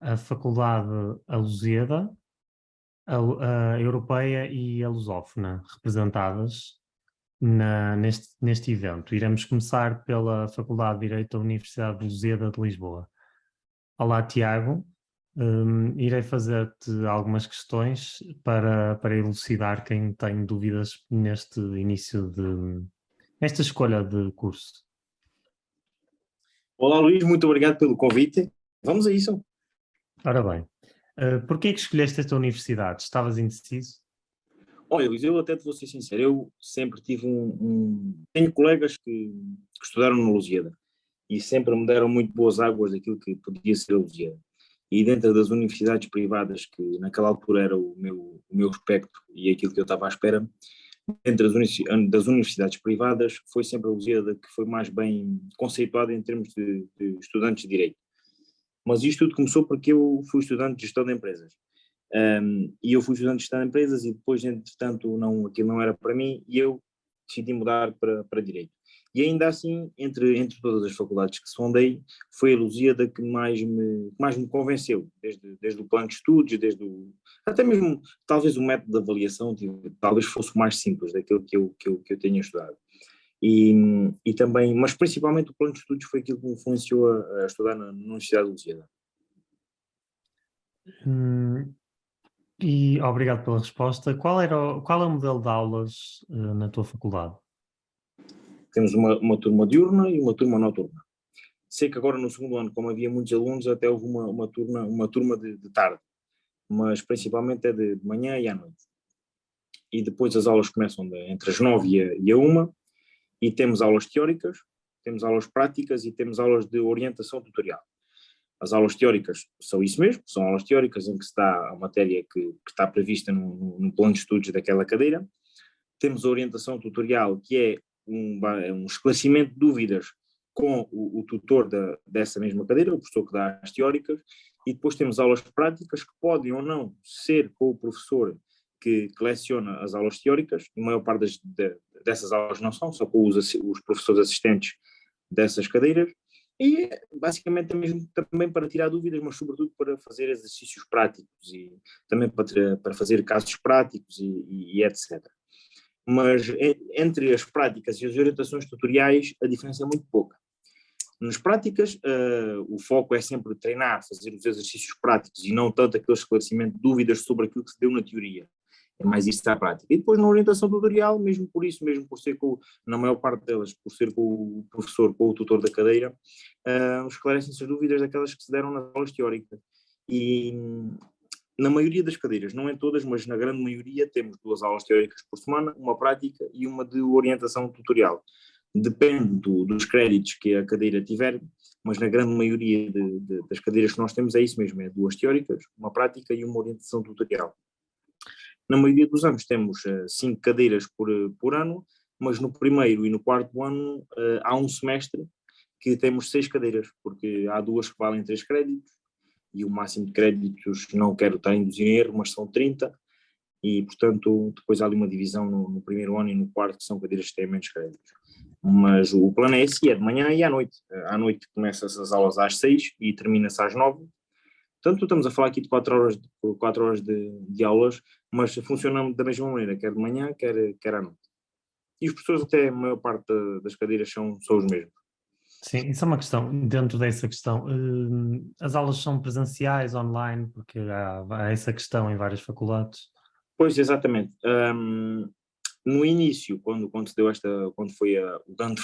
a Faculdade a Lusíada, a Europeia e a Lusófona representadas neste evento. Iremos começar pela Faculdade de Direito da Universidade de Lusíada de Lisboa. Olá, Tiago. Irei fazer-te algumas questões para elucidar quem tem dúvidas nesta escolha de curso. Olá Luís, muito obrigado pelo convite. Vamos a isso. Ora bem, porquê é que escolheste esta universidade? Estavas indeciso? Olha Luís, eu até te vou ser sincero, eu sempre tive Tenho colegas que estudaram na Lusíada e sempre me deram muito boas águas daquilo que podia ser a Lusíada. E dentro das universidades privadas, que naquela altura era o meu espectro e aquilo que eu estava à espera, dentro das universidades privadas, foi sempre a Lusíada que foi mais bem conceituada em termos de estudantes de Direito. Mas isto tudo começou porque eu fui estudante de gestão de empresas. E eu fui estudante de gestão de empresas e depois, entretanto, aquilo não era para mim e eu decidi mudar para Direito. E ainda assim, entre todas as faculdades que sondei, foi a Lusíada que mais me convenceu, desde o plano de estudos, até mesmo, talvez o método de avaliação, talvez fosse mais simples daquilo que eu tenho estudado. E também, mas principalmente o plano de estudos foi aquilo que me influenciou a estudar na Universidade de Lusíada. E obrigado pela resposta. Qual é o modelo de aulas na tua faculdade? Temos uma turma diurna e uma turma noturna. Sei que agora no segundo ano, como havia muitos alunos, até houve uma turma de tarde, mas principalmente é de manhã e à noite. E depois as aulas começam entre as 9 e a 1, e temos aulas teóricas, temos aulas práticas e temos aulas de orientação tutorial. As aulas teóricas são isso mesmo, são aulas teóricas em que está a matéria que está prevista no plano de estudos daquela cadeira. Temos a orientação tutorial, que é um esclarecimento de dúvidas com o tutor dessa mesma cadeira, o professor que dá as teóricas, e depois temos aulas práticas que podem ou não ser com o professor que leciona as aulas teóricas, e a maior parte dessas aulas não são, só com os professores assistentes dessas cadeiras, e basicamente é mesmo também para tirar dúvidas, mas sobretudo para fazer exercícios práticos e também para fazer casos práticos e etc. Mas entre as práticas e as orientações tutoriais a diferença é muito pouca. Nas práticas, o foco é sempre treinar, fazer os exercícios práticos e não tanto aquele esclarecimento de dúvidas sobre aquilo que se deu na teoria. É mais isso à prática. E depois na orientação tutorial, mesmo por isso, mesmo por ser na maior parte delas, por ser com o professor, com o tutor da cadeira, esclarecem-se as dúvidas daquelas que se deram nas aulas teóricas. E na maioria das cadeiras, não em todas, mas na grande maioria, temos 2 aulas teóricas por semana, uma prática e uma de orientação tutorial. Depende dos créditos que a cadeira tiver, mas na grande maioria das cadeiras que nós temos é isso mesmo, é 2 teóricas, uma prática e uma orientação tutorial. Na maioria dos anos temos 5 cadeiras por ano, mas no primeiro e no quarto ano há um semestre que temos 6 cadeiras, porque há 2 que valem 3 créditos, e o máximo de créditos, não quero estar a induzir em erro, mas são 30, e portanto depois há ali uma divisão no primeiro ano e no quarto, que são cadeiras que têm menos créditos. Mas o plano é esse, é de manhã e à noite. À noite começam-se as aulas às 6 e termina-se às 9. Portanto, estamos a falar aqui de 4 horas de aulas, mas funcionam da mesma maneira, quer de manhã, quer à noite. E os professores, até a maior parte das cadeiras são os mesmos. Sim, isso é uma questão. Dentro dessa questão, as aulas são presenciais, online, porque há essa questão em várias faculdades. Pois, exatamente. No início, quando se deu quando foi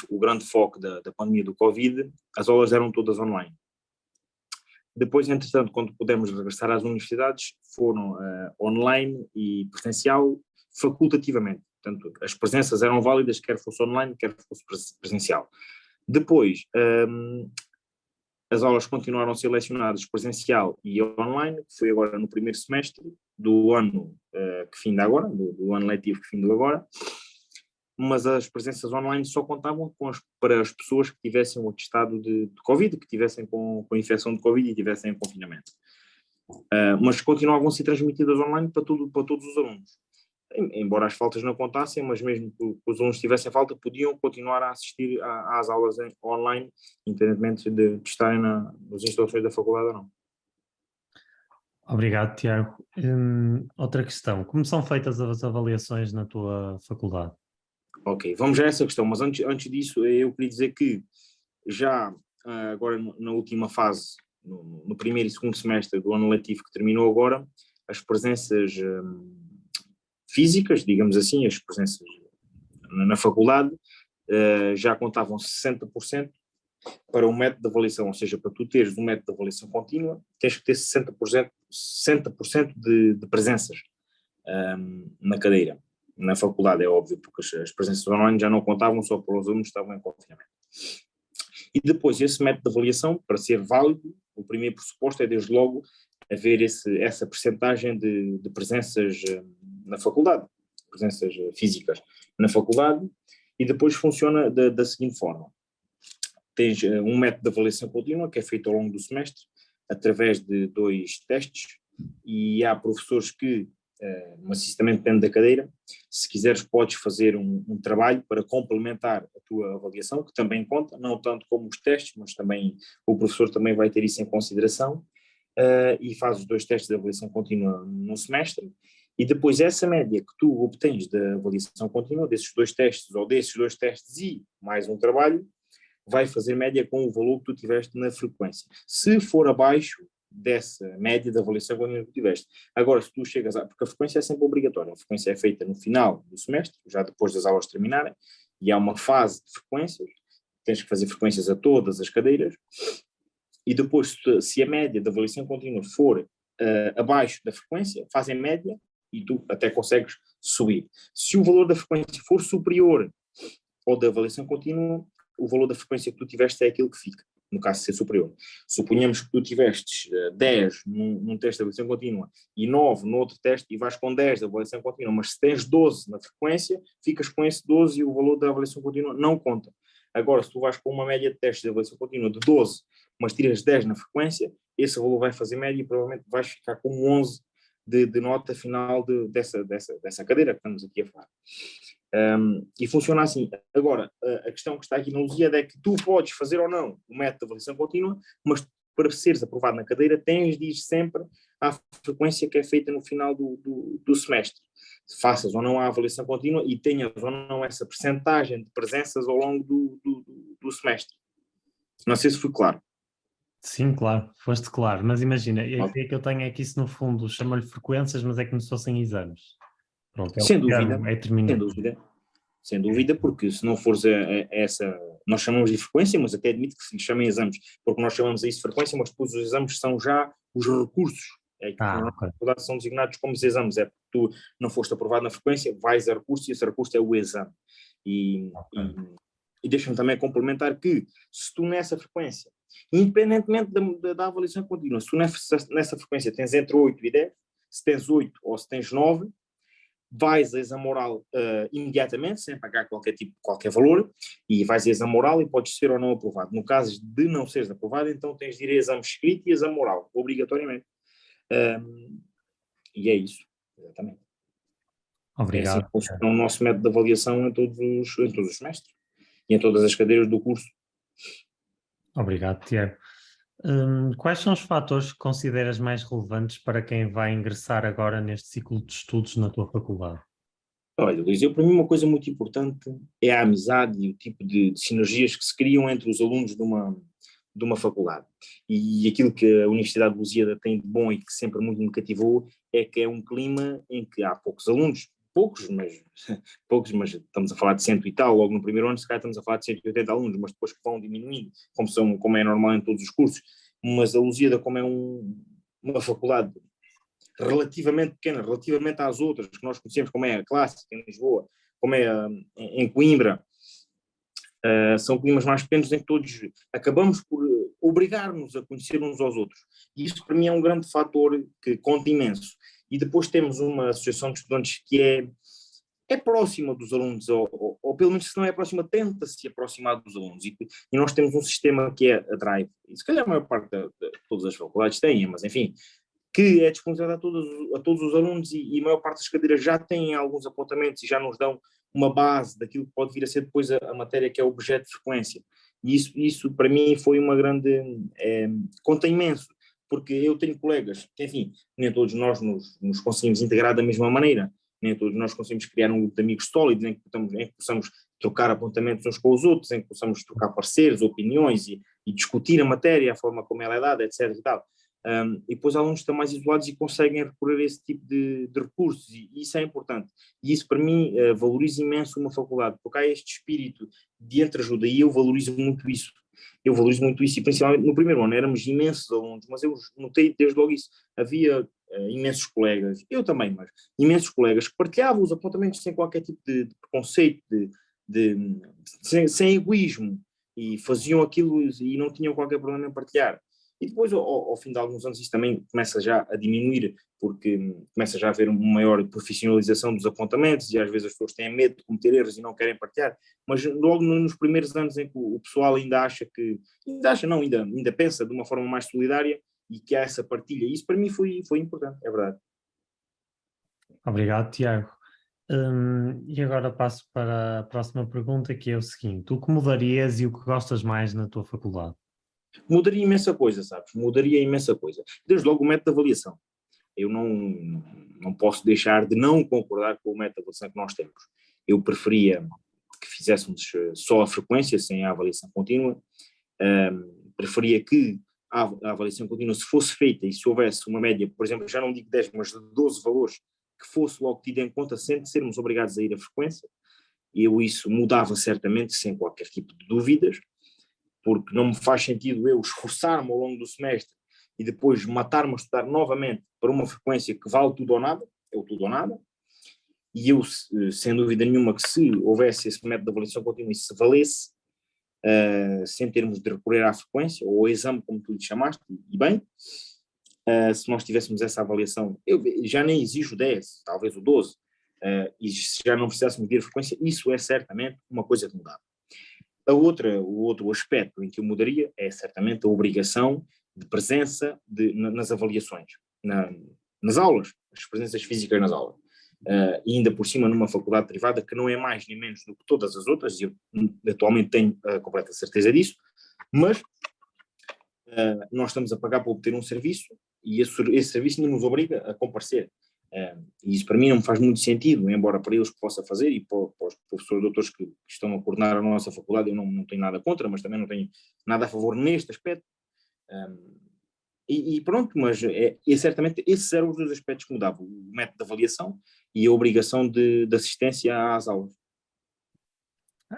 o grande foco da pandemia do Covid, as aulas eram todas online. Depois, entretanto, quando pudemos regressar às universidades, foram online e presencial facultativamente. Portanto, as presenças eram válidas, quer fosse online, quer fosse presencial. Depois, as aulas continuaram a ser lecionadas presencial e online, que foi agora no primeiro semestre do ano que finda agora, do ano letivo que findou agora, mas as presenças online só contavam para as pessoas que tivessem o atestado de Covid, que tivessem com infecção de Covid e tivessem em confinamento. Mas continuavam a ser transmitidas online para todos os alunos. Embora as faltas não contassem, mas mesmo que os alunos tivessem falta, podiam continuar a assistir às aulas online, independentemente de estarem nas instalações da faculdade ou não. Obrigado, Tiago. Outra questão, como são feitas as avaliações na tua faculdade? Ok, vamos a essa questão, mas antes disso eu queria dizer que já agora na última fase, no primeiro e segundo semestre do ano letivo que terminou agora, as presenças físicas, digamos assim, as presenças na faculdade, já contavam 60% para o método de avaliação, ou seja, para tu teres um método de avaliação contínua, tens que ter 60% de presenças na cadeira. Na faculdade, é óbvio, porque as presenças online já não contavam só para os alunos que estavam em confinamento. E depois, esse método de avaliação, para ser válido, o primeiro pressuposto é, desde logo, haver essa percentagem de presenças na faculdade, presenças físicas na faculdade, e depois funciona da seguinte forma. Tens um método de avaliação contínua que é feito ao longo do semestre, através de 2 testes, e há professores que, mas isso também depende da cadeira, se quiseres podes fazer um trabalho para complementar a tua avaliação, que também conta, não tanto como os testes, mas também o professor também vai ter isso em consideração, e faz os 2 testes de avaliação contínua no semestre, e depois essa média que tu obtens da avaliação contínua, desses 2 testes, ou desses 2 testes e mais um trabalho, vai fazer média com o valor que tu tiveste na frequência. Se for abaixo dessa média da avaliação que tu tiveste. Agora, se tu chegas porque a frequência é sempre obrigatória, a frequência é feita no final do semestre, já depois das aulas terminarem, e há uma fase de frequências, tens que fazer frequências a todas as cadeiras, e depois, se a média da avaliação contínua for abaixo da frequência, fazem média e tu até consegues subir. Se o valor da frequência for superior ao da avaliação contínua, o valor da frequência que tu tiveste é aquilo que fica, no caso de ser superior. Suponhamos que tu tivestes 10 num teste de avaliação contínua e 9 no outro teste e vais com 10 da avaliação contínua, mas se tens 12 na frequência, ficas com esse 12 e o valor da avaliação contínua não conta. Agora, se tu vais com uma média de testes de avaliação contínua de 12, mas tiras 10 na frequência, esse valor vai fazer média e provavelmente vais ficar com 11 de nota final dessa cadeira que estamos aqui a falar. E funciona assim. Agora, a questão que está aqui no Lusíada é que tu podes fazer ou não o método de avaliação contínua, mas para seres aprovado na cadeira tens de ir sempre à frequência que é feita no final do semestre. Faças ou não a avaliação contínua e tenhas ou não essa percentagem de presenças ao longo do semestre. Não sei se foi claro. Sim, claro, foste claro, mas imagina, a Ok. ideia que eu tenho é que isso no fundo chama-lhe frequências, mas é como se fossem exames. Pronto, é o Sem dúvida, termo, é sem terminativo. dúvida. Sem dúvida, porque se não fores a essa, nós chamamos de frequência, mas até admito que se lhe chamem exames, porque nós chamamos a isso de frequência, mas depois os exames são já os recursos, é que na Ok. faculdade são designados como os exames, é porque tu não foste aprovado na frequência, vais a recurso e esse recurso é o exame. E, Ok. e deixa-me também complementar que se tu nessa frequência, independentemente da avaliação contínua, se tu nessa frequência tens entre 8 e 10, se tens 8 ou se tens 9, vais a exame oral imediatamente, sem pagar qualquer valor, e vais a exame oral e podes ser ou não aprovado. No caso de não seres aprovado, então tens de ir a exame escrito e exame oral, obrigatoriamente. E é isso, exatamente. É assim que Obrigado. funciona o nosso método de avaliação em todos os semestres e em todas as cadeiras do curso. Obrigado, Tiago. Quais são os fatores que consideras mais relevantes para quem vai ingressar agora neste ciclo de estudos na tua faculdade? Olha, Luís, para mim uma coisa muito importante é a amizade e o tipo de sinergias que se criam entre os alunos de uma faculdade. E aquilo que a Universidade de Lusíada tem de bom e que sempre muito me cativou é que é um clima em que há poucos alunos, poucos, mas estamos a falar de 100 e tal, logo no primeiro ano se calhar estamos a falar de 180 alunos, mas depois que vão diminuindo, como é normal em todos os cursos, mas a Lusíada como é uma faculdade relativamente pequena, relativamente às outras que nós conhecemos, como é a Clássica em Lisboa, como é em Coimbra, são climas mais pequenos em que todos acabamos por obrigar-nos a conhecer uns aos outros. E isso para mim é um grande fator que conta imenso. E depois temos uma associação de estudantes que é próxima dos alunos, ou pelo menos se não é próxima, tenta-se aproximar dos alunos. E nós temos um sistema que é a Drive, e se calhar a maior parte de todas as faculdades têm, mas enfim, que é disponibilizado a todos os alunos e a maior parte das cadeiras já têm alguns apontamentos e já nos dão uma base daquilo que pode vir a ser depois a matéria que é o objeto de frequência. E isso para mim foi uma grande... conta imenso, porque eu tenho colegas que, enfim, nem todos nós nos conseguimos integrar da mesma maneira, nem todos nós conseguimos criar um grupo de amigos sólidos em que possamos trocar apontamentos uns com os outros, em que possamos trocar pareceres, opiniões e discutir a matéria, a forma como ela é dada, etc. e tal. E depois alunos estão mais isolados e conseguem recorrer a esse tipo de recursos, e isso é importante. E isso, para mim, valoriza imenso uma faculdade, porque há este espírito de entreajuda, e eu valorizo muito isso. Eu valorizo muito isso, e principalmente no primeiro ano éramos imensos alunos, mas eu notei desde logo isso. Havia imensos colegas, eu também, mas imensos colegas que partilhavam os apontamentos sem qualquer tipo de preconceito, sem egoísmo, e faziam aquilo e não tinham qualquer problema em partilhar. E depois, ao fim de alguns anos, isso também começa já a diminuir, porque começa já a haver uma maior profissionalização dos apontamentos, e às vezes as pessoas têm medo de cometer erros e não querem partilhar, mas logo nos primeiros anos em que o pessoal ainda acha que, ainda pensa de uma forma mais solidária, e que há essa partilha, isso para mim foi importante, é verdade. Obrigado, Tiago. E agora passo para a próxima pergunta, que é o seguinte: o que mudarias e o que gostas mais na tua faculdade? Mudaria imensa coisa, sabes? Mudaria imensa coisa. Desde logo o método de avaliação. Eu não posso deixar de não concordar com o método de avaliação que nós temos. Eu preferia que fizéssemos só a frequência, sem a avaliação contínua. Preferia que a avaliação contínua, se fosse feita e se houvesse uma média, por exemplo, já não digo 10, mas de 12 valores, que fosse logo tido em conta sem sermos obrigados a ir à frequência. Isso mudava certamente, sem qualquer tipo de dúvidas, porque não me faz sentido eu esforçar-me ao longo do semestre e depois matar-me a estudar novamente para uma frequência que vale tudo ou nada, é o tudo ou nada, e eu, sem dúvida nenhuma, que se houvesse esse método de avaliação contínua e se valesse, sem termos de recorrer à frequência, ou ao exame, como tu lhe chamaste, e bem, se nós tivéssemos essa avaliação, eu já nem exijo 10, talvez o 12, e se já não precisássemos de ir à frequência, isso é certamente uma coisa que mudava. O outro aspecto em que eu mudaria é certamente a obrigação de presença nas avaliações, nas aulas, as presenças físicas nas aulas. E ainda por cima numa faculdade privada que não é mais nem menos do que todas as outras, e eu atualmente tenho a completa certeza disso, mas nós estamos a pagar para obter um serviço, e esse serviço não nos obriga a comparecer. E isso para mim não me faz muito sentido, embora para eles possa fazer, e para os professores doutores que estão a coordenar a nossa faculdade eu não tenho nada contra, mas também não tenho nada a favor neste aspecto. E pronto, mas certamente esses eram os dois aspectos que mudavam: o método de avaliação e a obrigação de assistência às aulas.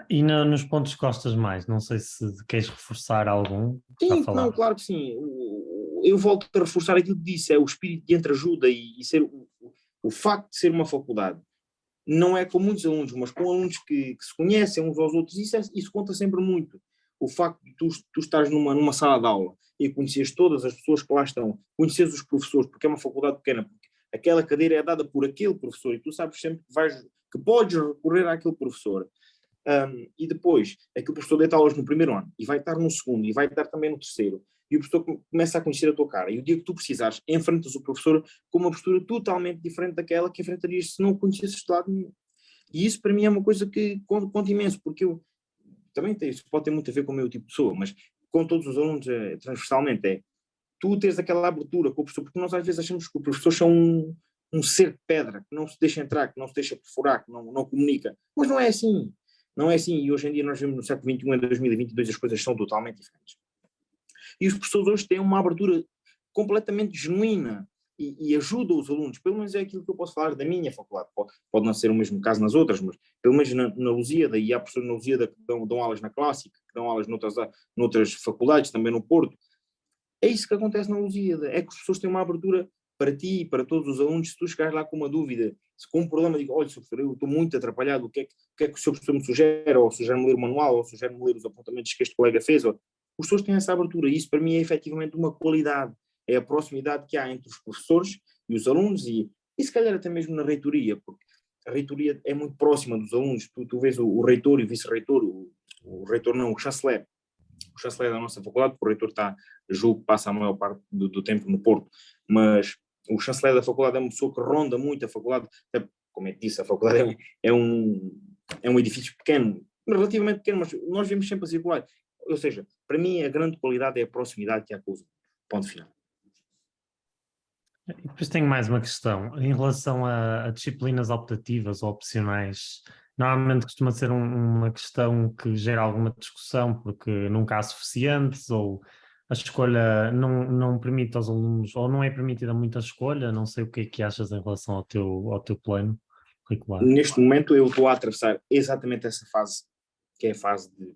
E nos pontos que gostas mais? Não sei se queres reforçar algum. Já Sim, não, falaste. claro que sim. Eu volto a reforçar aquilo que disse, é o espírito de entreajuda e ser o facto de ser uma faculdade. Não é com muitos alunos, mas com alunos que se conhecem uns aos outros, isso conta sempre muito. O facto de tu estares numa sala de aula e conheces todas as pessoas que lá estão, conheces os professores, porque é uma faculdade pequena, porque aquela cadeira é dada por aquele professor e tu sabes sempre que podes recorrer àquele professor. E depois, aquele professor deita aulas no primeiro ano e vai estar no segundo e vai estar também no terceiro, e o professor começa a conhecer a tua cara, e o dia que tu precisares, enfrentas o professor com uma postura totalmente diferente daquela que enfrentarias se não o conhecesses de lado nenhum. E isso para mim é uma coisa que conta imenso, porque eu também isso pode ter muito a ver com o meu tipo de pessoa, mas com todos os alunos transversalmente tu teres aquela abertura com o professor, porque nós às vezes achamos que o professor é um ser de pedra, que não se deixa entrar, que não se deixa perfurar, que não comunica, mas não é assim. Não é assim, e hoje em dia nós vemos no século XXI, em 2022, as coisas são totalmente diferentes. E os professores hoje têm uma abertura completamente genuína e ajudam os alunos, pelo menos é aquilo que eu posso falar da minha faculdade, pode não ser o mesmo caso nas outras, mas pelo menos na Lusíada, e há professores na Lusíada que dão aulas na Clássica, que dão aulas noutras faculdades, também no Porto. É isso que acontece na Lusíada, é que os professores têm uma abertura para ti e para todos os alunos. Se tu chegares lá com uma dúvida, se com um problema, digo, olha, Sr. Professor, eu estou muito atrapalhado, o que é que o Sr. Professor me sugere, ou sugere-me ler o manual, ou sugere-me ler os apontamentos que este colega fez, os professores têm essa abertura, e isso para mim é efetivamente uma qualidade, é a proximidade que há entre os professores e os alunos, e se calhar até mesmo na reitoria, porque a reitoria é muito próxima dos alunos, tu vês o reitor e o vice-reitor, o reitor não, o chanceler da nossa faculdade, porque o reitor julgo que passa a maior parte do tempo no Porto, mas o chanceler da faculdade é uma pessoa que ronda muito a faculdade, como é que disse, a faculdade é um edifício pequeno, relativamente pequeno, mas nós vemos sempre a circular. Ou seja, para mim a grande qualidade é a proximidade que há com os alunos. Ponto final. E depois tenho mais uma questão. Em relação a disciplinas optativas ou opcionais, normalmente costuma ser uma questão que gera alguma discussão, porque nunca há suficientes, ou a escolha não permite aos alunos, ou não é permitida muita escolha. Não sei o que é que achas em relação ao teu plano curricular. Neste momento eu estou a atravessar exatamente essa fase, que é a fase de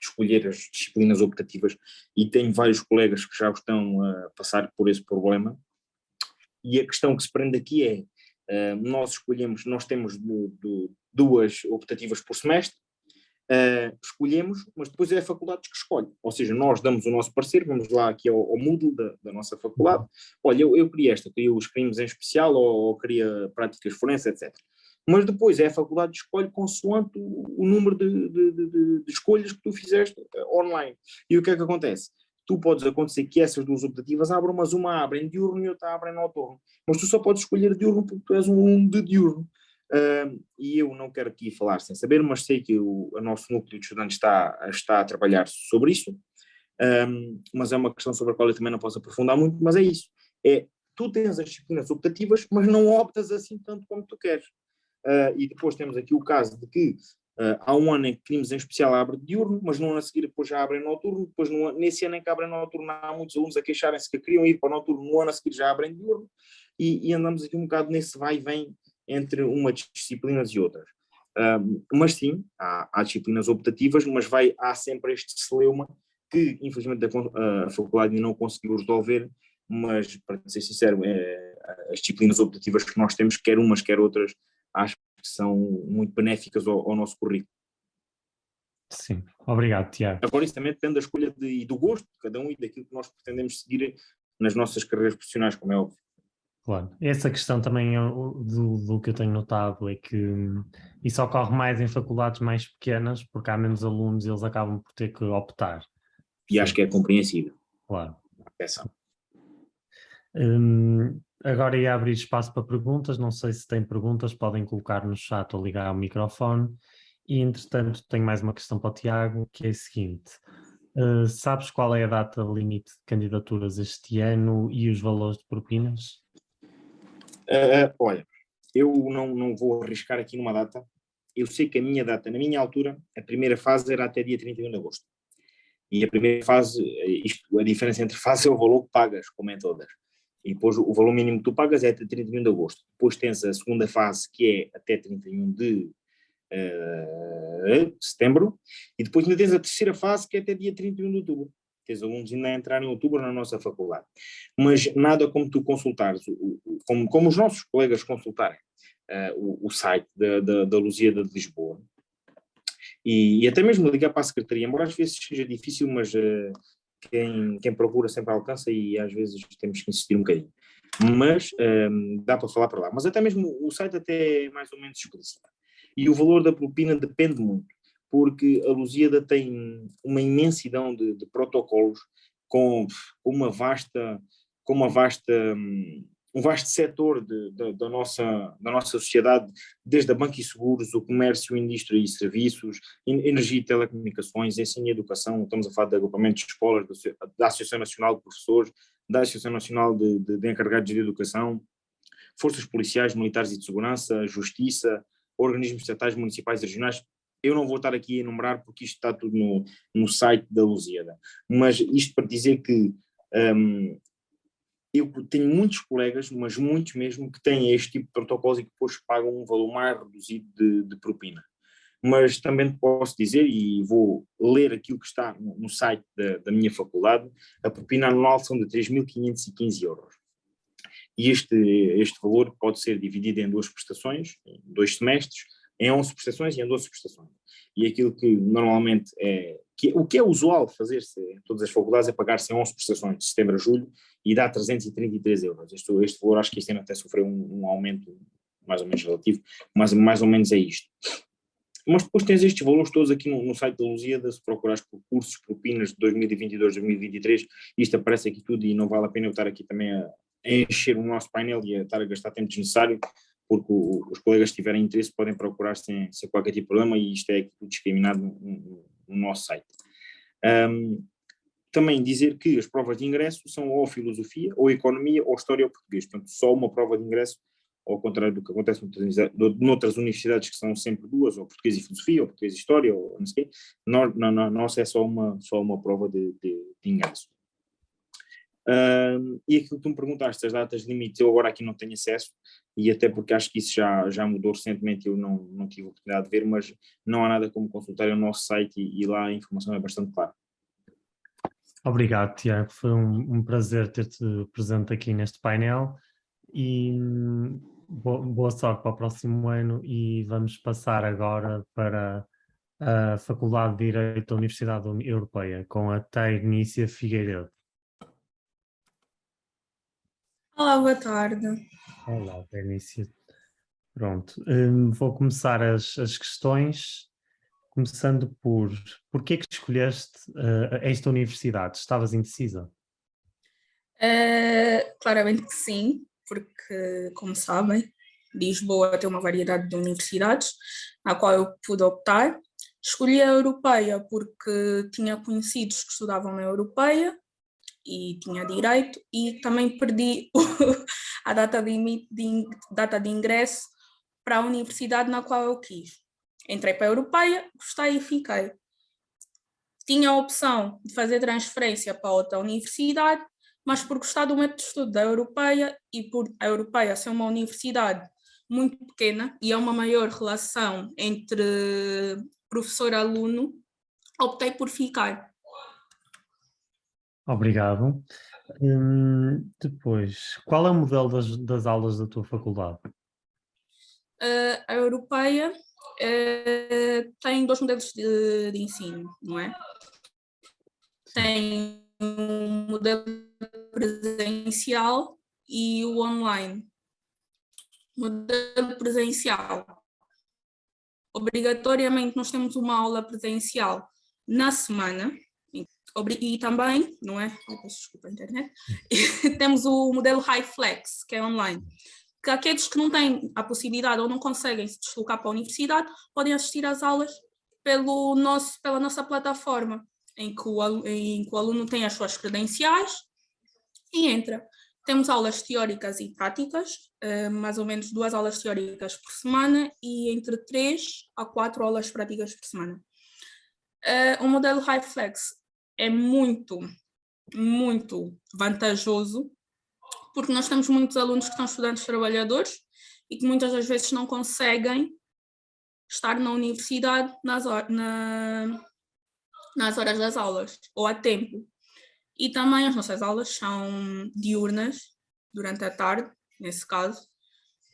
escolher as disciplinas optativas, e tenho vários colegas que já estão a passar por esse problema, e a questão que se prende aqui é, nós temos duas optativas por semestre, escolhemos, mas depois é a faculdade que escolhe, ou seja, nós damos o nosso parecer, vamos lá aqui ao Moodle da nossa faculdade, olha, eu queria esta, queria os crimes em especial, ou queria práticas forenses, etc. Mas depois é a faculdade que escolhe consoante o número de escolhas que tu fizeste online. E o que é que acontece? Tu podes acontecer que essas duas optativas abram, mas uma abre em diurno e outra abre em noturno. Mas tu só podes escolher diurno porque tu és um aluno de diurno. E eu não quero aqui falar sem saber, mas sei que o nosso núcleo de estudantes está a trabalhar sobre isso, mas é uma questão sobre a qual eu também não posso aprofundar muito, mas é isso. Tu tens as disciplinas optativas, mas não optas assim tanto como tu queres. E depois temos aqui o caso de que há um ano em que crimes em especial abre diurno, mas no ano a seguir depois já abre noturno, depois nesse ano em que abre noturno há muitos alunos a queixarem-se que queriam ir para o noturno, no ano a seguir já abrem diurno, e andamos aqui um bocado nesse vai e vem entre umas disciplinas e outras. Mas sim, há disciplinas optativas, mas há sempre este celeuma que infelizmente a faculdade ainda não conseguiu resolver, mas para ser sincero, as disciplinas optativas que nós temos, quer umas quer outras, acho que são muito benéficas ao nosso currículo. Sim, obrigado, Tiago. Agora isso também depende da escolha e do gosto de cada um e daquilo que nós pretendemos seguir nas nossas carreiras profissionais, como é óbvio. Claro, essa questão também do que eu tenho notado é que isso ocorre mais em faculdades mais pequenas, porque há menos alunos e eles acabam por ter que optar. E acho que é compreensível. Claro. Essa. Agora ia abrir espaço para perguntas, não sei se têm perguntas, podem colocar no chat ou ligar o microfone. E entretanto tenho mais uma questão para o Tiago, que é a seguinte. Sabes qual é a data limite de candidaturas este ano e os valores de propinas? Olha, eu não vou arriscar aqui numa data. Eu sei que a minha data, na minha altura, a primeira fase era até dia 31 de agosto. E a primeira fase, a diferença entre fases é o valor que pagas, como em todas. E depois o valor mínimo que tu pagas é até 31 de agosto. Depois tens a segunda fase, que é até 31 de setembro. E depois ainda tens a terceira fase, que é até dia 31 de outubro. Tens alunos ainda a entrar em outubro na nossa faculdade. Mas nada como tu consultares, como os nossos colegas consultarem o site da Lusíada de Lisboa, e até mesmo ligar para a secretaria, embora às vezes seja difícil, mas quem procura sempre alcança, e às vezes temos que insistir um bocadinho. Mas dá para falar para lá. Mas até mesmo o site até é mais ou menos explícito. E o valor da propina depende muito, porque a Lusíada tem uma imensidão de protocolos com uma vasta, um vasto setor da nossa sociedade, desde a banca e seguros, o comércio, indústria e serviços, energia e telecomunicações, ensino e educação. Estamos a falar de agrupamentos de escolas, da Associação Nacional de Professores, da Associação Nacional de Encarregados de Educação, forças policiais, militares e de segurança, justiça, organismos estatais, municipais e regionais. Eu não vou estar aqui a enumerar porque isto está tudo no site da Lusíada, mas isto para dizer que eu tenho muitos colegas, mas muitos mesmo, que têm este tipo de protocolos e que depois pagam um valor mais reduzido de propina. Mas também posso dizer, e vou ler aquilo que está no site da minha faculdade, a propina anual são de 3.515 euros. E este valor pode ser dividido em duas prestações, em 2 semestres, em 11 prestações e em 12 prestações. E aquilo que normalmente o que é usual fazer-se em todas as faculdades é pagar-se em 11 prestações, de setembro a julho, e dá 333 euros. Este valor, acho que este ano até sofreu um aumento mais ou menos relativo, mas mais ou menos é isto. Mas depois tens estes valores todos aqui no site da Lusíada, se procurares por cursos, propinas de 2022, 2023, isto aparece aqui tudo, e não vale a pena eu estar aqui também a encher o nosso painel e a estar a gastar tempo desnecessário, porque os colegas que tiverem interesse podem procurar sem qualquer tipo de problema, e isto é aqui tudo discriminado no nosso site. também dizer que as provas de ingresso são ou filosofia, ou economia, ou história ou português. Portanto, só uma prova de ingresso, ao contrário do que acontece noutras universidades que são sempre duas, ou português e filosofia, ou português e história, ou não sei o quê. Nossa é só uma prova de ingresso. E aquilo que tu me perguntaste, as datas limites, eu agora aqui não tenho acesso, e até porque acho que isso já mudou recentemente, eu não tive a oportunidade de ver, mas não há nada como consultar o nosso site e lá a informação é bastante clara. Obrigado, Tiago. Foi um prazer ter-te presente aqui neste painel e boa sorte para o próximo ano, e vamos passar agora para a Faculdade de Direito da Universidade Europeia com a Tainícia Figueiredo. Olá, boa tarde. Olá, Tainícia. Pronto, vou começar as questões, começando porquê que escolheste esta universidade? Estavas indecisa? Claramente que sim, porque, como sabem, Lisboa tem uma variedade de universidades na qual eu pude optar. Escolhi a Europeia porque tinha conhecidos que estudavam na Europeia e tinha direito, e também perdi a data de ingresso para a universidade na qual eu quis. Entrei para a Europeia, gostei e fiquei. Tinha a opção de fazer transferência para outra universidade, mas por gostar do método de estudo da Europeia e por a Europeia ser uma universidade muito pequena e há uma maior relação entre professor-aluno, optei por ficar. Obrigado. Depois, qual é o modelo das aulas da tua faculdade? A Europeia tem dois modelos de ensino, não é? Tem um modelo presencial e o online. Modelo presencial. Obrigatoriamente nós temos uma aula presencial na semana e também, não é? Desculpa a internet. Temos o modelo High Flex, que é online. Que aqueles que não têm a possibilidade ou não conseguem se deslocar para a universidade podem assistir às aulas pela nossa plataforma, em que o aluno tem as suas credenciais e entra. Temos aulas teóricas e práticas, mais ou menos 2 aulas teóricas por semana e entre 3 a 4 aulas práticas por semana. O modelo High Flex é muito, muito vantajoso, porque nós temos muitos alunos que estão estudantes trabalhadores e que muitas das vezes não conseguem estar na universidade nas horas das aulas ou a tempo. E também as nossas aulas são diurnas, durante a tarde, nesse caso,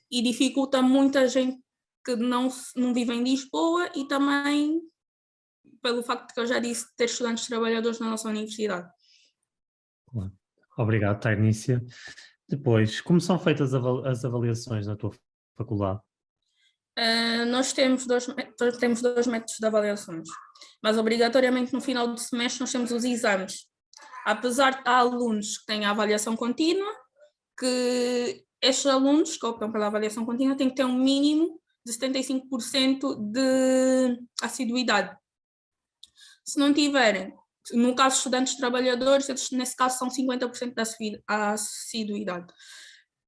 e dificulta muita gente que não vive em Lisboa e também pelo facto que eu já disse, ter estudantes trabalhadores na nossa universidade. Obrigado, Tainícia. Depois, como são feitas as avaliações na tua faculdade? Nós temos dois métodos de avaliações, mas obrigatoriamente no final do semestre nós temos os exames. Apesar de há alunos que têm a avaliação contínua, que estes alunos que optam pela avaliação contínua têm que ter um mínimo de 75% de assiduidade. Se não tiverem, no caso de estudantes trabalhadores, eles, nesse caso são 50% da assiduidade.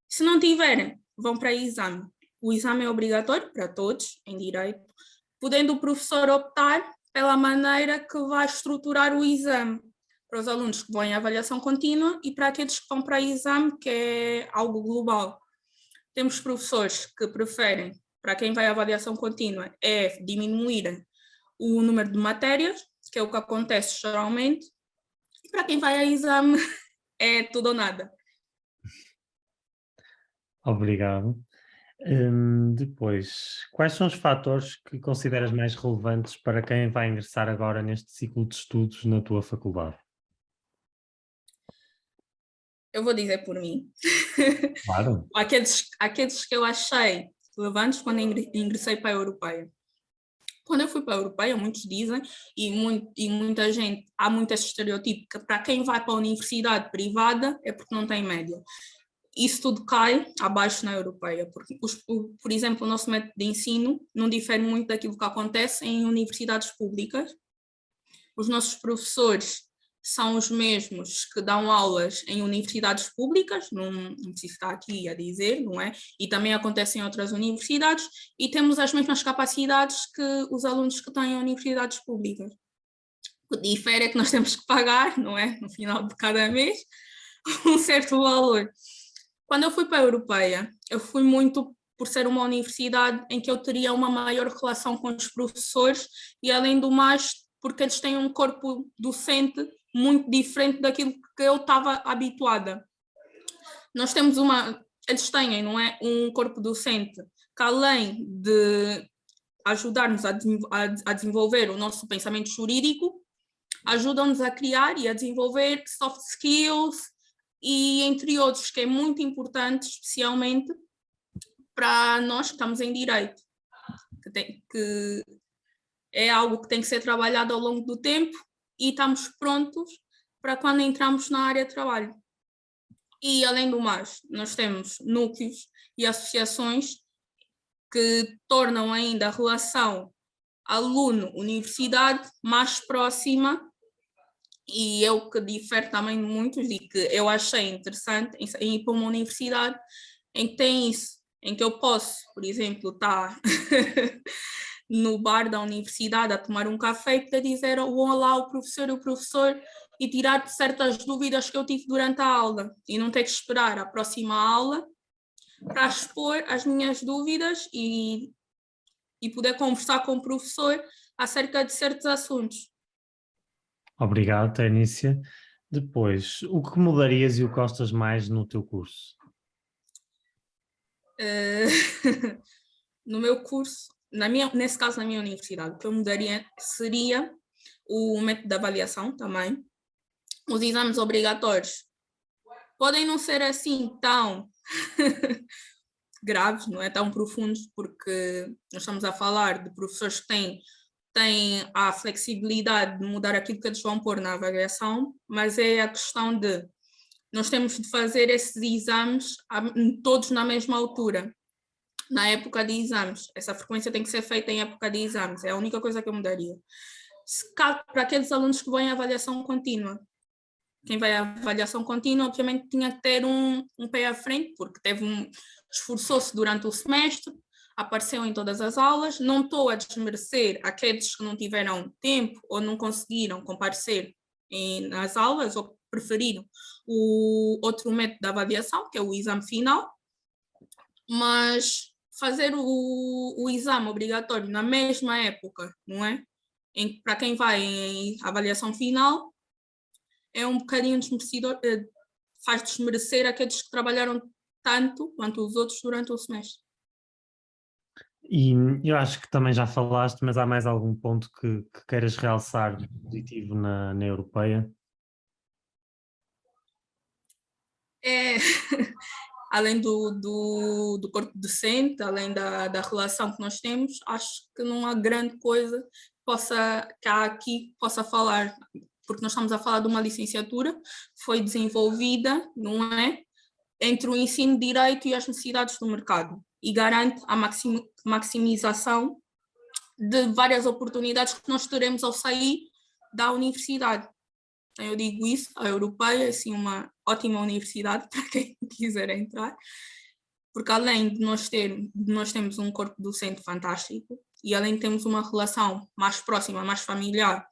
Se não tiverem, vão para exame. O exame é obrigatório para todos, em direito, podendo o professor optar pela maneira que vai estruturar o exame, para os alunos que vão em avaliação contínua e para aqueles que vão para exame, que é algo global. Temos professores que preferem, para quem vai à avaliação contínua, é diminuir o número de matérias, que é o que acontece geralmente, e para quem vai a exame é tudo ou nada. Obrigado. Depois, quais são os fatores que consideras mais relevantes para quem vai ingressar agora neste ciclo de estudos na tua faculdade? Eu vou dizer por mim. Claro. Aqueles que eu achei relevantes quando ingressei para a Europeia. Quando eu fui para a Europeia, muitos dizem, e muita gente, há muito esse estereotipo, que para quem vai para a universidade privada é porque não tem média. Isso tudo cai abaixo na Europeia, porque, por exemplo, o nosso método de ensino não difere muito daquilo que acontece em universidades públicas. Os nossos professores são os mesmos que dão aulas em universidades públicas, não preciso estar aqui a dizer, não é? E também acontece em outras universidades, e temos as mesmas capacidades que os alunos que têm em universidades públicas. O que difere é que nós temos que pagar, não é? No final de cada mês, um certo valor. Quando eu fui para a Europeia, eu fui muito por ser uma universidade em que eu teria uma maior relação com os professores e, além do mais, porque eles têm um corpo docente muito diferente daquilo que eu estava habituada. Nós temos eles têm, não é, um corpo docente que, além de ajudar-nos a desenvolver o nosso pensamento jurídico, ajudam-nos a criar e a desenvolver soft skills e entre outros, que é muito importante, especialmente para nós que estamos em direito, que é algo que tem que ser trabalhado ao longo do tempo e estamos prontos para quando entramos na área de trabalho. E, além do mais, nós temos núcleos e associações que tornam ainda a relação aluno-universidade mais próxima, e eu que difero também de muitos e que eu achei interessante em ir para uma universidade em que tem isso, em que eu posso, por exemplo, estar no bar da universidade a tomar um café e poder dizer olá ao professor e o professor e tirar certas dúvidas que eu tive durante a aula e não ter que esperar a próxima aula para expor as minhas dúvidas e poder conversar com o professor acerca de certos assuntos. Obrigado, Ténícia. Depois, o que mudarias e o que gostas mais no teu curso? No meu curso, nesse caso na minha universidade, o que eu mudaria seria o método de avaliação também. Os exames obrigatórios podem não ser assim tão graves, não é tão profundos, porque nós estamos a falar de professores que têm a flexibilidade de mudar aquilo que eles vão pôr na avaliação, mas é a questão de nós temos de fazer esses exames todos na mesma altura, na época de exames. Essa frequência tem que ser feita em época de exames, é a única coisa que eu mudaria. Para aqueles alunos que vão em avaliação contínua, quem vai à avaliação contínua, obviamente, tinha que ter um pé à frente, porque esforçou-se durante o semestre, apareceu em todas as aulas. Não estou a desmerecer aqueles que não tiveram tempo ou não conseguiram comparecer nas aulas ou preferiram o outro método de avaliação, que é o exame final, mas fazer o exame obrigatório na mesma época, não é? Para quem vai em avaliação final, é um bocadinho desmerecedor, faz desmerecer aqueles que trabalharam tanto quanto os outros durante o semestre. E eu acho que também já falaste, mas há mais algum ponto que queiras realçar positivo na Europeia? Além do corpo docente, além da relação que nós temos, acho que não há grande coisa que há aqui possa falar, porque nós estamos a falar de uma licenciatura que foi desenvolvida, não é, entre o ensino de direito e as necessidades do mercado, e garante a maximização de várias oportunidades que nós teremos ao sair da universidade. Eu digo isso, a Europeia é assim, uma ótima universidade para quem quiser entrar, porque além de nós termos um corpo docente fantástico e além de termos uma relação mais próxima, mais familiar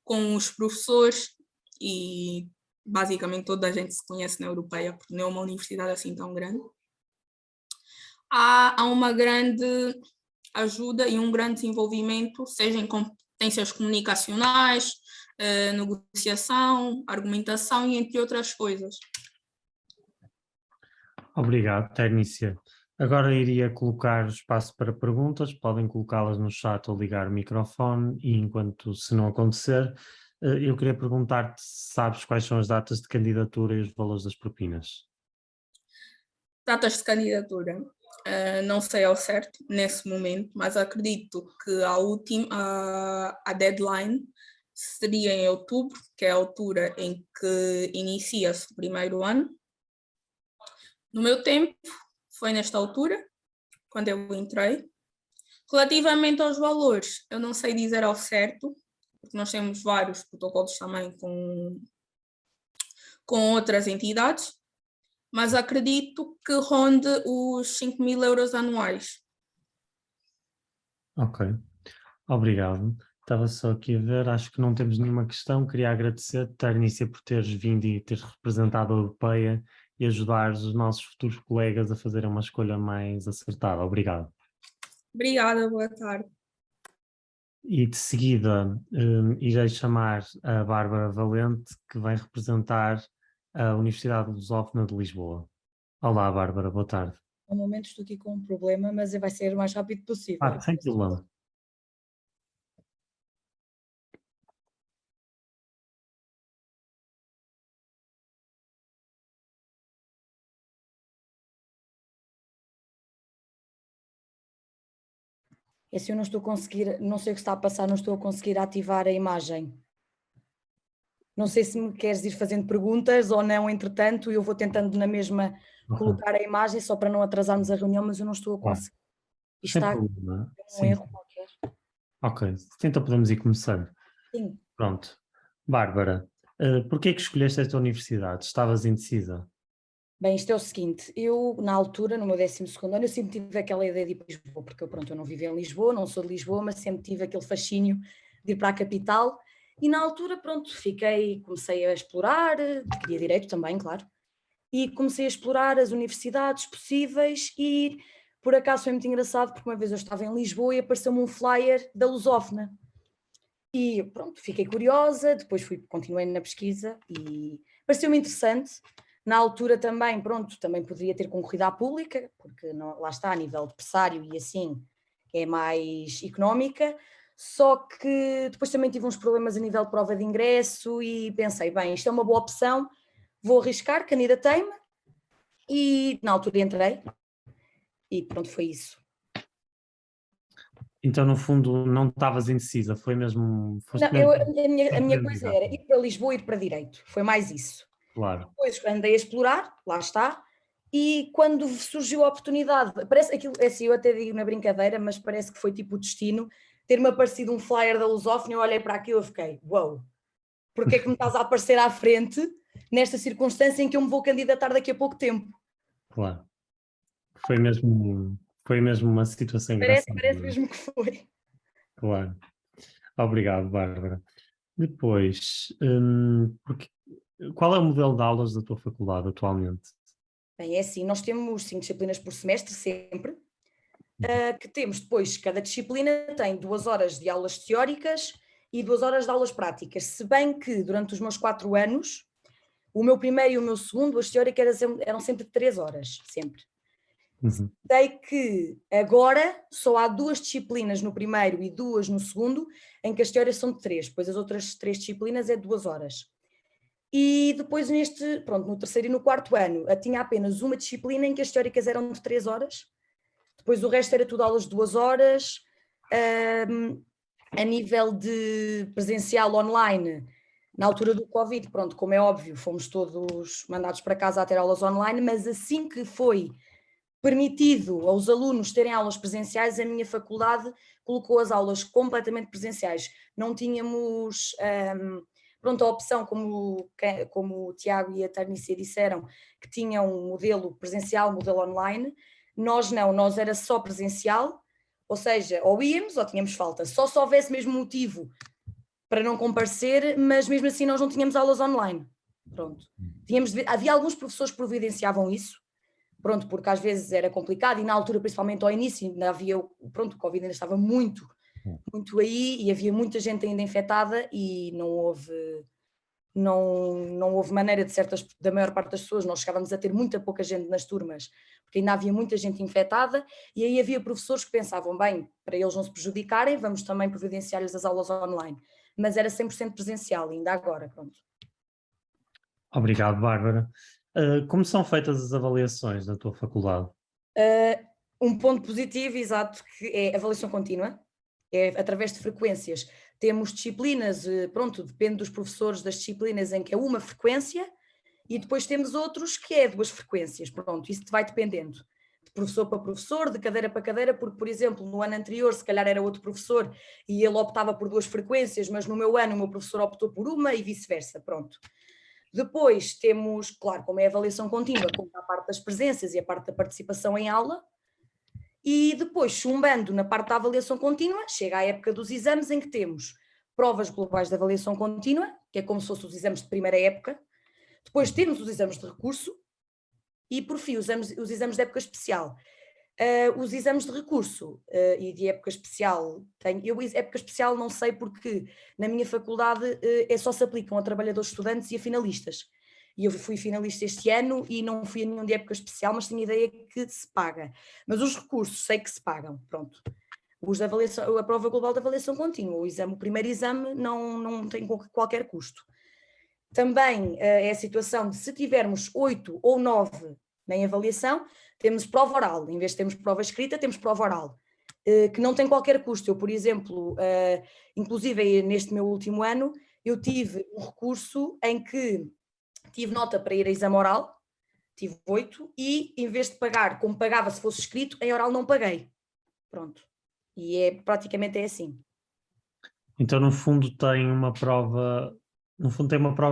com os professores, e basicamente toda a gente se conhece na Europeia, porque não é uma universidade assim tão grande, há uma grande ajuda e um grande desenvolvimento, seja em competências comunicacionais, negociação, argumentação e entre outras coisas. Obrigado, Ténícia. Agora iria colocar espaço para perguntas, podem colocá-las no chat ou ligar o microfone e enquanto se não acontecer, eu queria perguntar-te se sabes quais são as datas de candidatura e os valores das propinas. Datas de candidatura, não sei ao certo nesse momento, mas acredito que a deadline seria em outubro, que é a altura em que inicia-se o primeiro ano. No meu tempo, foi nesta altura, quando eu entrei. Relativamente aos valores, eu não sei dizer ao certo, porque nós temos vários protocolos também com com outras entidades, mas acredito que ronde os 5.000 euros anuais. Ok, obrigado. Estava só aqui a ver, acho que não temos nenhuma questão. Queria agradecer-te, Tarnícia, por teres vindo e teres representado a Europeia e ajudar os nossos futuros colegas a fazerem uma escolha mais acertada. Obrigado. Obrigada, boa tarde. E de seguida irei chamar a Bárbara Valente, que vem representar a Universidade Lusófona de Lisboa. Olá, Bárbara, boa tarde. No momento estou aqui com um problema, mas vai ser o mais rápido possível. Sem problema. É se eu não estou a conseguir, não sei o que está a passar, não estou a conseguir ativar a imagem. Não sei se me queres ir fazendo perguntas ou não, entretanto, eu vou tentando na mesma colocar a imagem só para não atrasarmos a reunião, mas eu não estou a conseguir. Sem Está problema. um erro qualquer. Ok, então podemos ir começando. Sim. Pronto. Bárbara, porquê é que escolheste esta universidade? Estavas indecisa? Bem, isto é o seguinte, eu na altura, no meu 12º ano, eu sempre tive aquela ideia de ir para Lisboa, porque eu não vivo em Lisboa, não sou de Lisboa, mas sempre tive aquele fascínio de ir para a capital, e na altura, pronto, comecei a explorar, queria direito também, claro, e comecei a explorar as universidades possíveis e por acaso foi muito engraçado, porque uma vez eu estava em Lisboa e apareceu-me um flyer da Lusófona, e pronto, fiquei curiosa, depois continuei na pesquisa e pareceu-me interessante. Na altura também, pronto, também poderia ter concorrido à pública, porque não, lá está, a nível de pressário e assim é mais económica, só que depois também tive uns problemas a nível de prova de ingresso e pensei, bem, isto é uma boa opção, vou arriscar, candidatei-me e na altura entrei e pronto, foi isso. Então, no fundo, não estavas indecisa, foi mesmo... Não, a minha coisa era ir para Lisboa e ir para Direito, foi mais isso. Claro. Depois andei a explorar, lá está, e quando surgiu a oportunidade, parece aquilo, é assim, eu até digo na brincadeira, mas parece que foi tipo o destino, ter-me aparecido um flyer da Lusófona, eu olhei para aquilo e fiquei, uau, porque é que me estás a aparecer à frente nesta circunstância em que eu me vou candidatar daqui a pouco tempo? Claro. Foi mesmo uma situação engraçada. Parece mesmo que foi. Claro. Obrigado, Bárbara. Depois, qual é o modelo de aulas da tua faculdade atualmente? Bem, é assim, nós temos 5 disciplinas por semestre, sempre, que temos depois, cada disciplina tem 2 horas de aulas teóricas e 2 horas de aulas práticas, se bem que durante os meus 4 anos, o meu primeiro e o meu segundo, as teóricas eram sempre 3 horas, sempre. Uhum. Sei que agora só há 2 disciplinas no primeiro e 2 no segundo, em que as teóricas são de 3, pois as outras 3 disciplinas é de 2 horas. E depois no terceiro e no quarto ano, tinha apenas uma disciplina em que as teóricas eram de 3 horas, depois o resto era tudo aulas de 2 horas, a nível de presencial online, na altura do Covid, pronto, como é óbvio, fomos todos mandados para casa a ter aulas online, mas assim que foi permitido aos alunos terem aulas presenciais, a minha faculdade colocou as aulas completamente presenciais. Não tínhamos pronto, a opção, como o Tiago e a Tarnícia disseram, que tinham um modelo presencial, modelo online. Nós não, nós era só presencial, ou seja, ou íamos ou tínhamos falta. Só se houvesse mesmo motivo para não comparecer, mas mesmo assim nós não tínhamos aulas online. Pronto. Havia alguns professores que providenciavam isso, pronto, porque às vezes era complicado e na altura, principalmente ao início, ainda havia, pronto, o Covid ainda estava muito aí e havia muita gente ainda infectada e não houve maneira da maior parte das pessoas, nós chegávamos a ter muita pouca gente nas turmas, porque ainda havia muita gente infectada e aí havia professores que pensavam, bem, para eles não se prejudicarem, vamos também providenciar-lhes as aulas online, mas era 100% presencial, ainda agora, pronto. Obrigado, Bárbara. Como são feitas as avaliações da tua faculdade? Um ponto positivo, exato, que é a avaliação contínua, é através de frequências. Temos disciplinas, pronto, depende dos professores das disciplinas em que é uma frequência e depois temos outros que é 2 frequências, pronto, isso vai dependendo. De professor para professor, de cadeira para cadeira, porque, por exemplo, no ano anterior se calhar era outro professor e ele optava por 2 frequências, mas no meu ano o meu professor optou por uma e vice-versa, pronto. Depois temos, claro, como é a avaliação contínua, como a parte das presenças e a parte da participação em aula. E depois, chumbando na parte da avaliação contínua, chega a época dos exames em que temos provas globais de avaliação contínua, que é como se fossem os exames de primeira época. Depois temos os exames de recurso e, por fim, os exames de época especial. Os exames de recurso e de época especial, época especial não sei porque na minha faculdade só se aplicam a trabalhadores estudantes e a finalistas. E eu fui finalista este ano e não fui a nenhum de época especial, mas tinha ideia que se paga. Mas os recursos sei que se pagam, pronto. Os de avaliação, a prova global de avaliação contínua, o primeiro exame não tem qualquer custo. Também é a situação de se tivermos 8 ou 9 em avaliação, temos prova oral, em vez de termos prova escrita, temos prova oral, que não tem qualquer custo. Eu, por exemplo, inclusive neste meu último ano, eu tive um recurso em que tive nota para ir a exame oral, tive 8, e em vez de pagar como pagava se fosse escrito, em oral não paguei. Pronto. E praticamente é assim. Então, no fundo, tem uma prova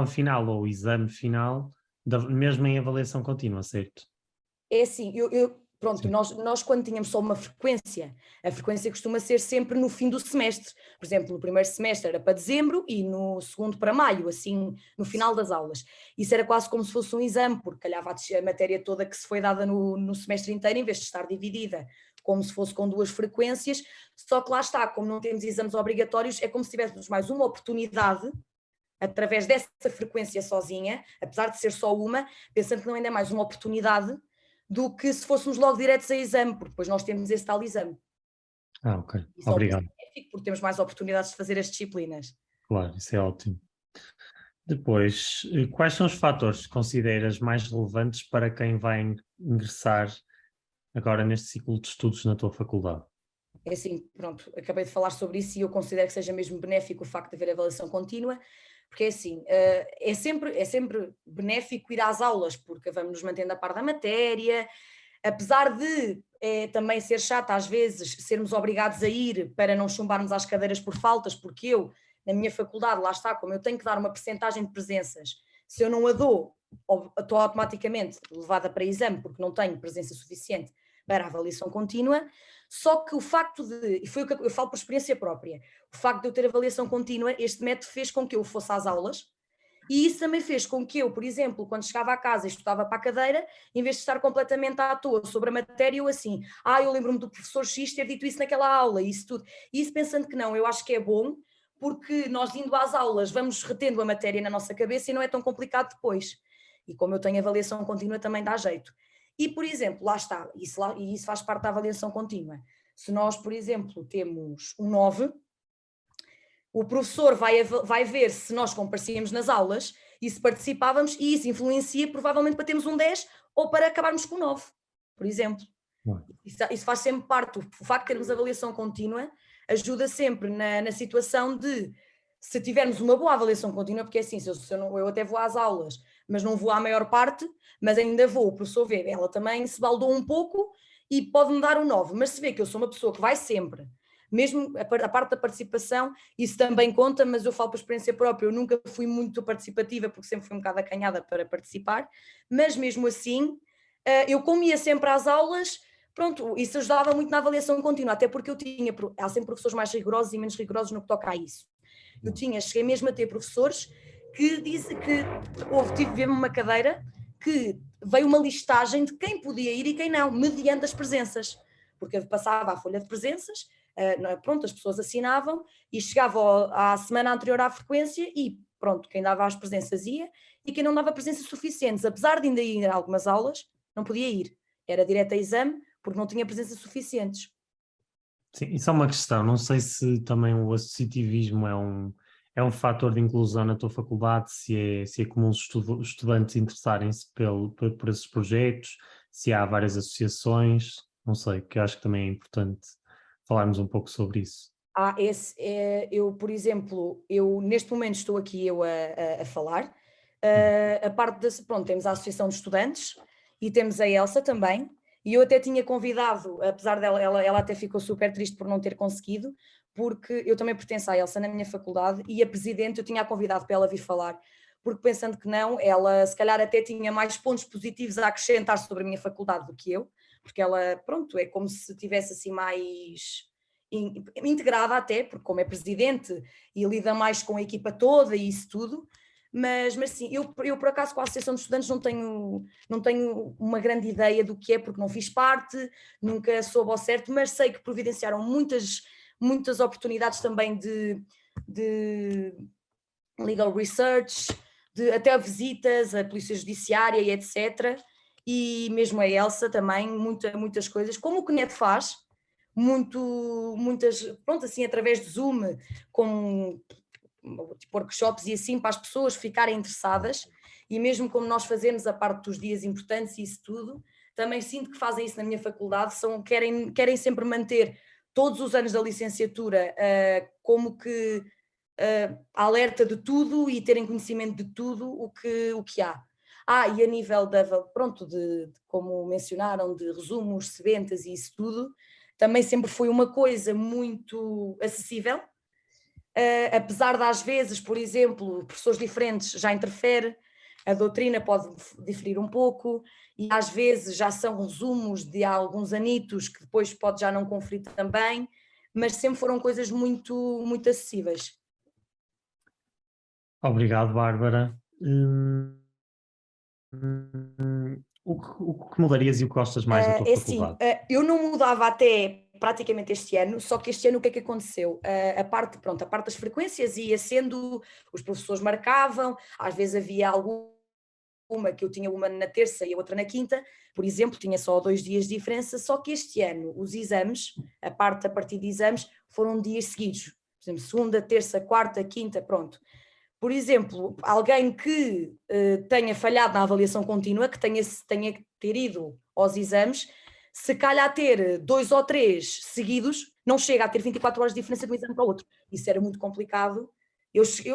final ou exame final, mesmo em avaliação contínua, certo? É assim, pronto, nós quando tínhamos só uma frequência, a frequência costuma ser sempre no fim do semestre. Por exemplo, no primeiro semestre era para dezembro e no segundo para maio, assim, no final das aulas. Isso era quase como se fosse um exame, porque calhava a matéria toda que se foi dada no semestre inteiro, em vez de estar dividida como se fosse com 2 frequências, só que lá está, como não temos exames obrigatórios, é como se tivéssemos mais uma oportunidade, através dessa frequência sozinha, apesar de ser só uma, pensando que não ainda é mais uma oportunidade do que se fôssemos logo diretos a exame, porque depois nós temos esse tal exame. Ok, Isso obrigado. é benéfico, porque temos mais oportunidades de fazer as disciplinas. Claro, isso é ótimo. Depois, quais são os fatores que consideras mais relevantes para quem vai ingressar agora neste ciclo de estudos na tua faculdade? É assim, pronto, acabei de falar sobre isso e eu considero que seja mesmo benéfico o facto de haver avaliação contínua, porque é assim, é sempre benéfico ir às aulas, porque vamos nos mantendo a par da matéria, apesar de também ser chato às vezes sermos obrigados a ir para não chumbarmos às cadeiras por faltas, porque eu, na minha faculdade, lá está, como eu tenho que dar uma percentagem de presenças, se eu não a dou, estou automaticamente levada para exame, porque não tenho presença suficiente para a avaliação contínua. Só que o facto de, e foi o que eu falo por experiência própria, o facto de eu ter avaliação contínua, este método fez com que eu fosse às aulas, e isso também fez com que eu, por exemplo, quando chegava a casa e estudava para a cadeira, em vez de estar completamente à toa sobre a matéria, eu assim, eu lembro-me do professor X ter dito isso naquela aula, e isso tudo. E isso pensando que não, eu acho que é bom, porque nós indo às aulas vamos retendo a matéria na nossa cabeça e não é tão complicado depois. E como eu tenho avaliação contínua também dá jeito. E, por exemplo, lá está, e isso faz parte da avaliação contínua. Se nós, por exemplo, temos um 9, o professor vai ver se nós comparecíamos nas aulas e se participávamos, e isso influencia provavelmente para termos um 10 ou para acabarmos com 9, por exemplo. Isso faz sempre parte, o facto de termos avaliação contínua ajuda sempre na situação de, se tivermos uma boa avaliação contínua, porque é assim, eu até vou às aulas, mas não vou à maior parte, mas ainda vou, o professor vê, ela também se baldou um pouco e pode-me dar um 9, mas se vê que eu sou uma pessoa que vai sempre, mesmo a parte da participação, isso também conta, mas eu falo por experiência própria, eu nunca fui muito participativa, porque sempre fui um bocado acanhada para participar, mas mesmo assim, eu comia sempre às aulas, pronto, isso ajudava muito na avaliação contínua, até porque há sempre professores mais rigorosos e menos rigorosos no que toca a isso. Cheguei mesmo a ter professores que tive uma cadeira que veio uma listagem de quem podia ir e quem não, mediante as presenças, porque passava a folha de presenças, pronto, as pessoas assinavam e chegava à semana anterior à frequência e pronto, quem dava as presenças ia e quem não dava presenças suficientes, apesar de ainda ir a algumas aulas, não podia ir, era direto a exame porque não tinha presenças suficientes. Sim, isso é uma questão, não sei se também o associativismo é um fator de inclusão na tua faculdade, se é comum os estudantes interessarem-se por esses projetos, se há várias associações, não sei, que eu acho que também é importante falarmos um pouco sobre isso. Eu, por exemplo, neste momento estou aqui a falar, a parte pronto, temos a Associação de Estudantes e temos a Elsa também, e eu até tinha convidado, apesar dela, ela até ficou super triste por não ter conseguido, porque eu também pertenço à Elsa na minha faculdade e a presidente eu tinha convidado para ela vir falar, porque pensando que não, ela se calhar até tinha mais pontos positivos a acrescentar sobre a minha faculdade do que eu, porque ela, pronto, é como se tivesse assim mais integrada até, porque como é presidente e lida mais com a equipa toda e isso tudo, mas sim, eu por acaso com a Associação de Estudantes não tenho uma grande ideia do que é, porque não fiz parte, nunca soube ao certo, mas sei que providenciaram muitas oportunidades também de legal research, de até visitas à Polícia Judiciária e etc. E mesmo a Elsa também, muitas coisas, como o CNET faz, muitas, pronto, assim, através de Zoom, com tipo, workshops e assim, para as pessoas ficarem interessadas, e mesmo como nós fazemos a parte dos dias importantes e isso tudo, também sinto que fazem isso na minha faculdade, querem sempre manter todos os anos da licenciatura como que alerta de tudo e terem conhecimento de tudo o que há. E a nível pronto, de como mencionaram, de resumos, sebentas e isso tudo, também sempre foi uma coisa muito acessível, apesar de às vezes, por exemplo, professores diferentes já interfere, a doutrina pode diferir um pouco e às vezes já são resumos de alguns anitos que depois pode já não conferir também, mas sempre foram coisas muito, muito acessíveis. Obrigado, Bárbara. O que mudarias e o que gostas mais da tua faculdade? Eu não mudava até praticamente este ano, só que este ano o que é que aconteceu? A parte das frequências ia sendo, os professores marcavam, às vezes havia alguma que eu tinha uma na terça e a outra na quinta, por exemplo, tinha só 2 dias de diferença, só que este ano os exames, a partir de exames, foram dias seguidos, por exemplo, segunda, terça, quarta, quinta, pronto. Por exemplo, alguém que tenha falhado na avaliação contínua, que tenha que ter ido aos exames, se calhar ter 2 ou 3 seguidos, não chega a ter 24 horas de diferença de um exame para o outro. Isso era muito complicado. Eu este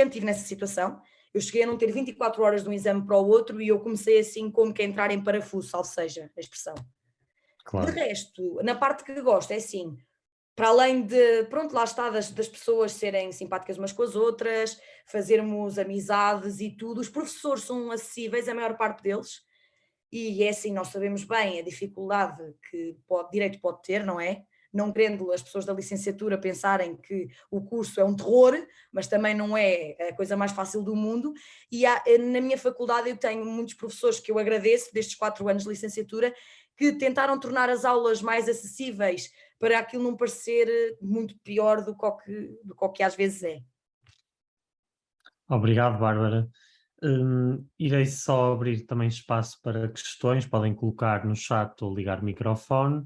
ano estive nessa situação. Eu cheguei a não ter 24 horas de um exame para o outro e eu comecei assim como que a entrar em parafuso, ou seja, a expressão. Claro. De resto, na parte que gosto, é assim, para além de, pronto, lá está, das pessoas serem simpáticas umas com as outras, fazermos amizades e tudo, os professores são acessíveis, a maior parte deles, e é assim, nós sabemos bem a dificuldade que direito pode ter, não é? Não querendo as pessoas da licenciatura pensarem que o curso é um terror, mas também não é a coisa mais fácil do mundo, e na minha faculdade eu tenho muitos professores que eu agradeço, destes 4 anos de licenciatura, que tentaram tornar as aulas mais acessíveis, para aquilo não parecer muito pior do que às vezes é. Obrigado, Bárbara. Irei só abrir também espaço para questões, podem colocar no chat ou ligar o microfone.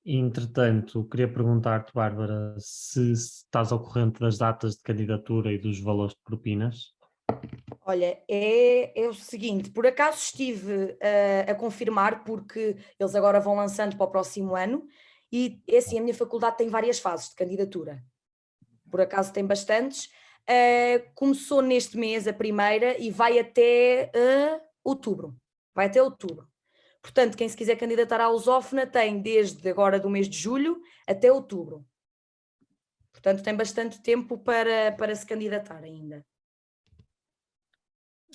Entretanto, queria perguntar-te, Bárbara, se estás ao corrente das datas de candidatura e dos valores de propinas. Olha, é o seguinte, por acaso estive a confirmar, porque eles agora vão lançando para o próximo ano, e é assim, a minha faculdade tem várias fases de candidatura, por acaso tem bastantes. Começou neste mês a primeira e vai até outubro, Portanto, quem se quiser candidatar à lusófona tem desde agora do mês de julho até outubro. Portanto, tem bastante tempo para se candidatar ainda.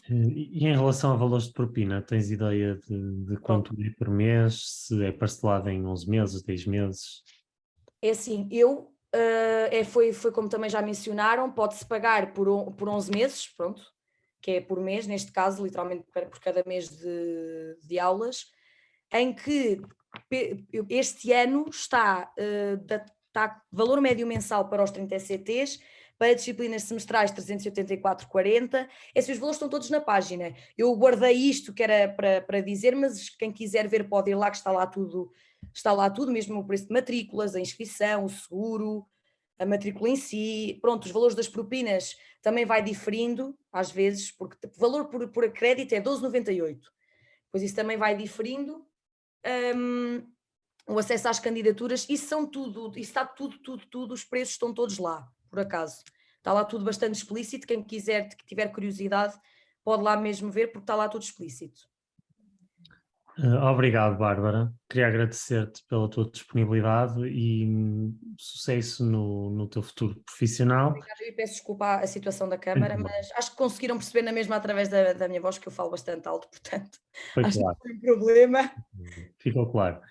E em relação a valores de propina, tens ideia de quanto é por mês? Se é parcelado em 11 meses, 10 meses? É assim, foi como também já mencionaram, pode-se pagar por 11 meses, pronto, que é por mês, neste caso, literalmente por cada mês de aulas, em que este ano está valor médio mensal para os 30 ECTs, para disciplinas semestrais 384,40. Esses valores estão todos na página. Eu guardei isto que era para dizer, mas quem quiser ver pode ir lá, que está lá tudo, mesmo o preço de matrículas, a inscrição, o seguro, a matrícula em si. Pronto, os valores das propinas também vai diferindo, às vezes, porque o valor por crédito é 12,98. Pois isso também vai diferindo. O acesso às candidaturas, isso está tudo, os preços estão todos lá, por acaso. Está lá tudo bastante explícito, quem quiser, que tiver curiosidade, pode lá mesmo ver, porque está lá tudo explícito. Obrigado, Bárbara. Queria agradecer-te pela tua disponibilidade e sucesso no teu futuro profissional. Obrigada e peço desculpa a situação da câmara, mas acho que conseguiram perceber na mesma através da minha voz, que eu falo bastante alto, portanto, Foi acho que claro. não foi um problema. Ficou claro.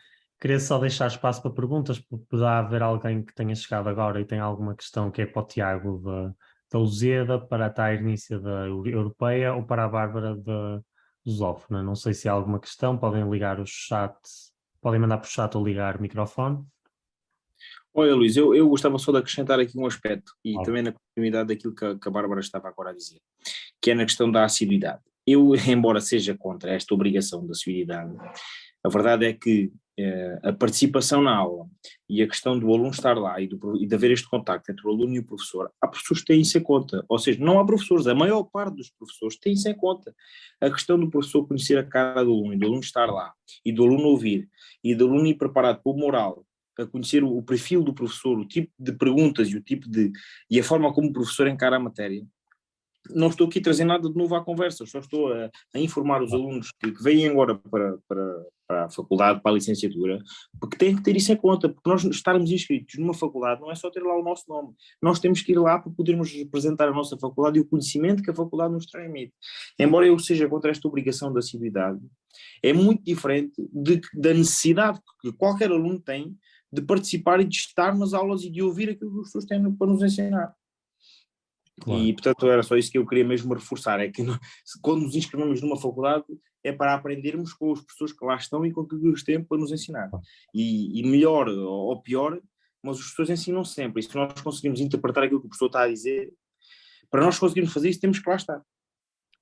Queria só deixar espaço para perguntas, porque poderá haver alguém que tenha chegado agora e tem alguma questão que é para o Tiago da Lusíada, para a Tairnícia da Europeia ou para a Bárbara da Lusófona. Não sei se há alguma questão, podem ligar o chat, podem mandar para o chat ou ligar o microfone. Olha, Luís, eu gostava só de acrescentar aqui um aspecto, e Claro. também na continuidade daquilo que a Bárbara estava agora a dizer, que é na questão da assiduidade. Eu, embora seja contra esta obrigação da assiduidade, a verdade é que a participação na aula e a questão do aluno estar lá e de haver este contacto entre o aluno e o professor, há professores que têm isso em conta, ou seja, não há professores, a maior parte dos professores tem isso em conta. A questão do professor conhecer a cara do aluno e do aluno estar lá, e do aluno ouvir, e do aluno ir preparado para o moral, a conhecer o perfil do professor, o tipo de perguntas e a forma como o professor encara a matéria. Não estou aqui a trazer nada de novo à conversa, só estou a informar os alunos que vêm agora para a faculdade, para a licenciatura, porque têm que ter isso em conta, porque nós estarmos inscritos numa faculdade não é só ter lá o nosso nome, nós temos que ir lá para podermos representar a nossa faculdade e o conhecimento que a faculdade nos transmite. Embora eu seja contra esta obrigação da assiduidade, é muito diferente da necessidade que qualquer aluno tem de participar e de estar nas aulas e de ouvir aquilo que os professores têm para nos ensinar. Claro. E, portanto, era só isso que eu queria mesmo reforçar, é que quando nos inscrevemos numa faculdade é para aprendermos com os professores que lá estão e com aquilo que eles têm para nos ensinar. E melhor ou pior, mas os professores ensinam sempre, e se nós conseguimos interpretar aquilo que o professor está a dizer, para nós conseguirmos fazer isso temos que lá estar.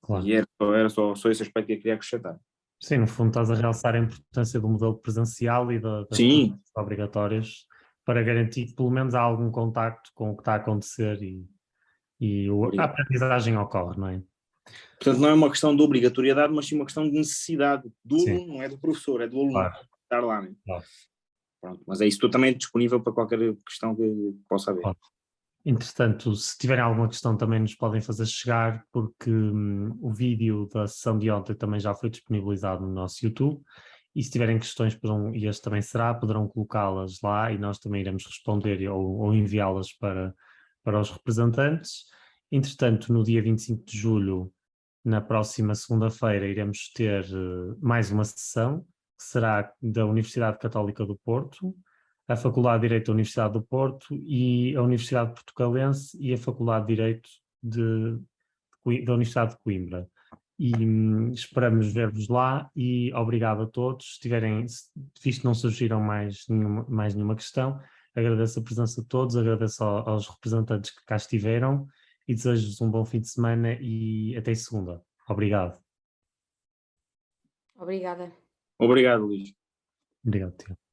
Claro. E era só esse aspecto que eu queria acrescentar. Sim, no fundo estás a realçar a importância do modelo presencial e das Sim. turmas obrigatórias para garantir que pelo menos há algum contacto com o que está a acontecer e a aprendizagem ocorre, não é? Portanto, não é uma questão de obrigatoriedade, mas sim uma questão de necessidade do Sim. aluno, não é do professor, é do aluno Claro. estar lá. Né? Claro. Pronto, mas é isso, estou também disponível para qualquer questão que possa haver. Claro. Entretanto, se tiverem alguma questão também nos podem fazer chegar, porque o vídeo da sessão de ontem também já foi disponibilizado no nosso YouTube, e se tiverem questões, e este também será, poderão colocá-las lá e nós também iremos responder ou enviá-las para os representantes. Entretanto, no dia 25 de julho, na próxima segunda-feira, iremos ter mais uma sessão, que será da Universidade Católica do Porto, a Faculdade de Direito da Universidade do Porto e a Universidade Portucalense e a Faculdade de Direito da Universidade de Coimbra. E esperamos ver-vos lá e obrigado a todos. Visto que não surgiram mais nenhuma questão, agradeço a presença de todos, agradeço aos representantes que cá estiveram e desejo-vos um bom fim de semana e até segunda. Obrigado. Obrigada. Obrigado, Luís. Obrigado, Tiago.